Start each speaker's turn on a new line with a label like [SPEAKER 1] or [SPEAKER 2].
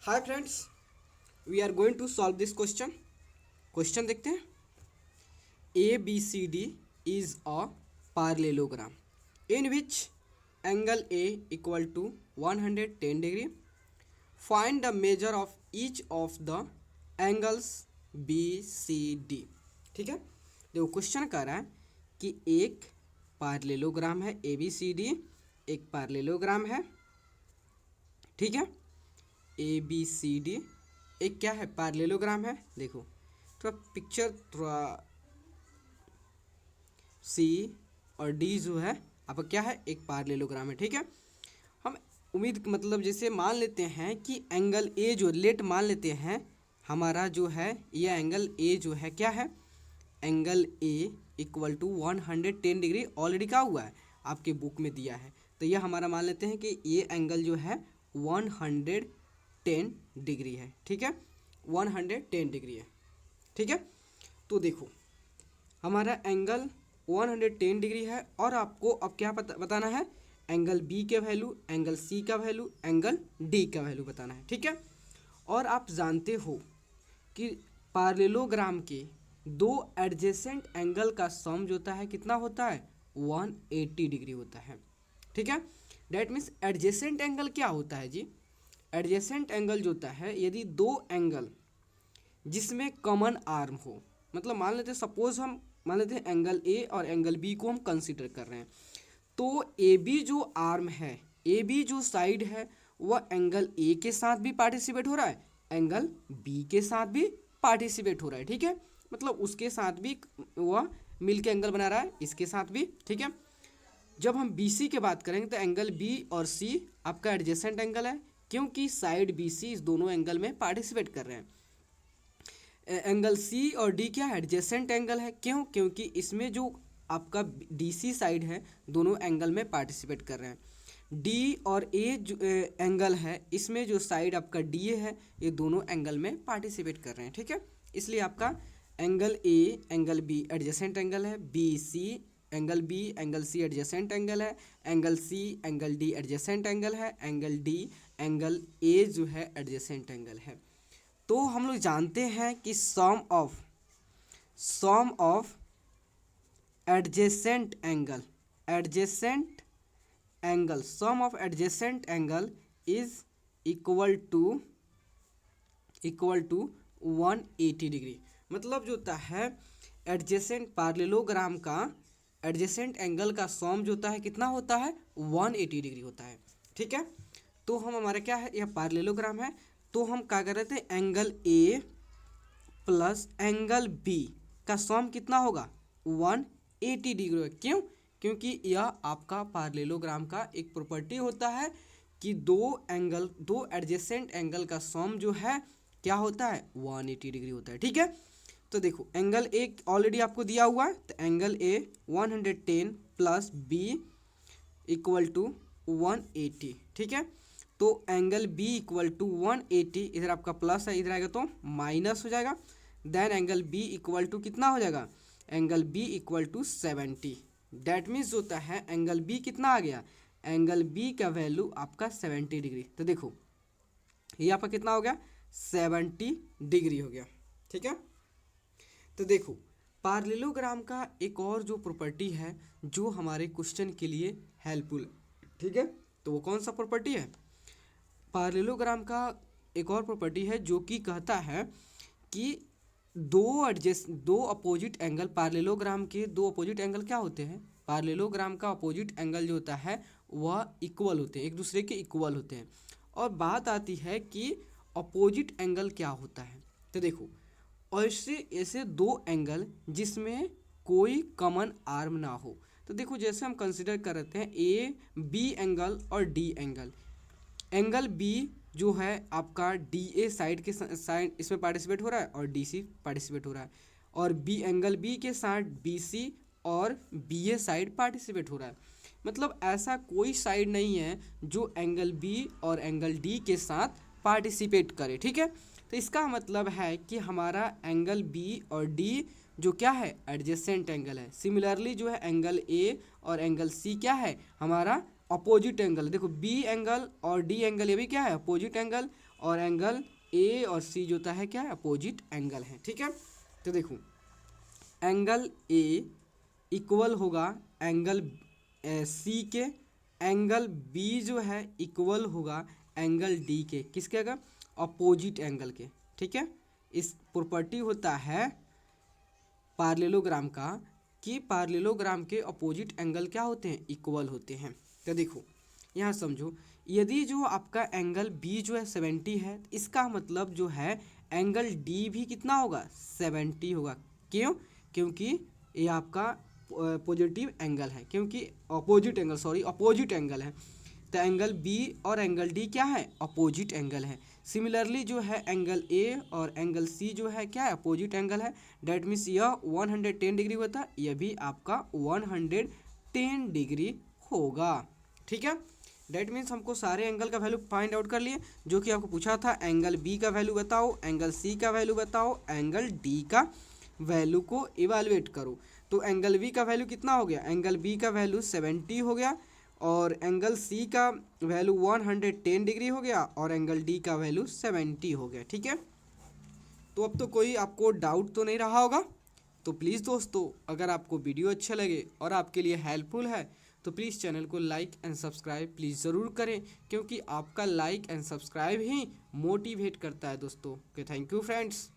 [SPEAKER 1] Hi friends, we are going to solve this question देखते हैं। A B C D is a parallelogram in which angle A equal to 110 degree. Find the measure of each of the angles B C D. ठीक है, देखो question कह रहा है कि एक पैरेललोग्राम है ए बी सी डी, एक पैरेललोग्राम है, ठीक है, ए बी सी डी एक क्या है पैरेललोग्राम है। देखो थोड़ा पिक्चर थोड़ा सी और डी जो है आपका क्या है एक पैरेललोग्राम है, ठीक है। हम उम्मीद मतलब जैसे मान लेते हैं कि एंगल ए जो लेट मान लेते हैं हमारा जो है ये एंगल ए जो है क्या है angle A equal to 110 degree already क्या हुआ है आपके बुक में दिया है। तो ये हमारा मान लेते हैं कि ये एंगल जो है 110 डिग्री है, ठीक है, 110 डिग्री है, ठीक है। तो देखो हमारा एंगल 110 डिग्री है और आपको अब क्या बताना है एंगल बी के वैल्यू, एंगल सी का वैल्यू, एंगल डी का वैल्यू बताना है, ठीक है। और आप जानते हो कि पैरेललोग्राम के दो एडजेसेंट एंगल का सम जो होता है कितना होता है 180 डिग्री होता है, ठीक है। डैट मीन्स एडजेसेंट एंगल क्या होता है जी, एडजेसेंट एंगल जो होता है यदि दो एंगल जिसमें कॉमन आर्म हो, मतलब मान लेते हैं सपोज हम मान लेते हैं एंगल ए और एंगल बी को हम कंसीडर कर रहे हैं, तो ए बी जो आर्म है, ए बी जो साइड है वह एंगल ए के साथ भी पार्टिसिपेट हो रहा है, एंगल बी के साथ भी पार्टिसिपेट हो रहा है, ठीक है, मतलब उसके साथ भी वह मिलके एंगल बना रहा है, इसके साथ भी, ठीक है। जब हम बी सी की बात करेंगे तो एंगल बी और सी आपका एडजेसेंट एंगल है क्योंकि साइड बी सी इस दोनों एंगल में पार्टिसिपेट कर रहे हैं। एंगल सी और डी क्या है एडजेसेंट एंगल है, क्यों, क्योंकि इसमें जो आपका डी सी साइड है दोनों एंगल में पार्टिसिपेट कर रहे हैं। डी और ए जो एंगल है इसमें जो साइड आपका डी है ये दोनों एंगल में पार्टिसिपेट कर रहे हैं, ठीक है। इसलिए आपका angle A angle B adjacent angle है, B C angle B angle C adjacent angle है, angle C angle D adjacent angle है, एंगल डी एंगल ए जो है एडजेसेंट एंगल है। तो हम लोग जानते हैं कि sum of adjacent angle sum of adjacent angle is equal to 180 degree. मतलब जो होता है एडजेसेंट पैरेललोग्राम का एडजेसेंट एंगल का सम जो होता है कितना होता है 180 डिग्री होता है, ठीक है। तो हम हमारा क्या है यह पैरेललोग्राम है, तो हम क्या कर रहे थे angle A plus angle B का सम कितना होगा 180 डिग्री होगा, क्यों, क्योंकि यह आपका पैरेललोग्राम का एक प्रॉपर्टी होता है कि दो एडजेसेंट एंगल का सम जो है क्या होता है 180 डिग्री होता है, ठीक है। तो देखो एंगल ए ऑलरेडी आपको दिया हुआ है, तो angle A 110 plus B equal to 180, ठीक है। तो एंगल बी इक्वल टू 180, इधर आपका प्लस है इधर आएगा तो माइनस हो जाएगा, then angle B equal to कितना हो जाएगा angle B equal to 70। That means होता है एंगल बी कितना आ गया एंगल बी का वैल्यू आपका 70 डिग्री। तो देखो ये आपका कितना हो गया 70 डिग्री हो गया, ठीक है। तो देखो पैरेललोग्राम का एक और जो प्रॉपर्टी है जो हमारे क्वेश्चन के लिए हेल्पफुल है, ठीक है। तो वो कौन सा प्रॉपर्टी है पैरेललोग्राम का एक और प्रॉपर्टी है जो कि कहता है कि दो अपोजिट एंगल पैरेललोग्राम के दो अपोजिट एंगल क्या होते हैं, पैरेललोग्राम का अपोजिट एंगल जो होता है वह इक्वल होते हैं, एक दूसरे के इक्वल होते हैं। और बात आती है कि अपोजिट एंगल क्या होता है, तो देखो ऐसे दो एंगल जिसमें कोई कॉमन आर्म ना हो, तो देखो जैसे हम कंसिडर कर रहे हैं ए बी एंगल और डी एंगल, एंगल बी जो है आपका डी ए साइड के साइड इसमें पार्टिसिपेट हो रहा है और डी सी पार्टिसिपेट हो रहा है, और बी एंगल बी के साथ बी सी और बी ए साइड पार्टिसिपेट हो रहा है। मतलब ऐसा कोई साइड नहीं है जो एंगल बी और एंगल डी के साथ पार्टिसिपेट करे, ठीक है। तो इसका मतलब है कि हमारा एंगल बी और डी जो क्या है एडजेसेंट एंगल है। सिमिलरली जो है एंगल ए और एंगल सी क्या है हमारा अपोजिट एंगल, देखो बी एंगल और डी एंगल ये भी क्या है अपोजिट एंगल, और एंगल ए और सी जो होता है क्या है अपोजिट एंगल है। ठीक है, तो देखो एंगल ए इक्वल होगा एंगल सी के, एंगल बी जो है इक्वल होगा एंगल डी के, किसके अगर अपोजिट एंगल के। ठीक है, इस प्रॉपर्टी होता है पार्लेलोग्राम का कि पार्लेलोग्राम के अपोजिट एंगल क्या होते हैं इक्वल होते हैं। तो देखो यहाँ समझो, यदि जो आपका एंगल बी जो है 70 है, इसका मतलब जो है एंगल डी भी कितना होगा 70 होगा। क्यों? क्योंकि ये आपका पॉजिटिव एंगल है, क्योंकि अपोजिट एंगल अपोजिट एंगल है। तो एंगल बी और एंगल डी क्या है अपोजिट एंगल है। सिमिलरली जो है एंगल ए और एंगल सी जो है क्या है अपोजिट एंगल है। डेट मीन्स यह 110 डिग्री होता है, यह भी आपका 110 डिग्री होगा। ठीक है, डेट मीन्स हमको सारे एंगल का वैल्यू फाइंड आउट कर लिए, जो कि आपको पूछा था एंगल बी का वैल्यू बताओ, एंगल सी का वैल्यू बताओ, एंगल डी का वैल्यू को इवेलुएट करो। तो एंगल बी का वैल्यू कितना हो गया, एंगल बी का वैल्यू 70 हो गया, और एंगल सी का वैल्यू 110 डिग्री हो गया, और एंगल डी का वैल्यू 70 हो गया। ठीक है, तो अब तो कोई आपको डाउट तो नहीं रहा होगा। तो प्लीज़ दोस्तों, अगर आपको वीडियो अच्छा लगे और आपके लिए हेल्पफुल है तो प्लीज़ चैनल को लाइक एंड सब्सक्राइब प्लीज़ ज़रूर करें, क्योंकि आपका like and subscribe he motivate करता है दोस्तों। Okay, thank you friends.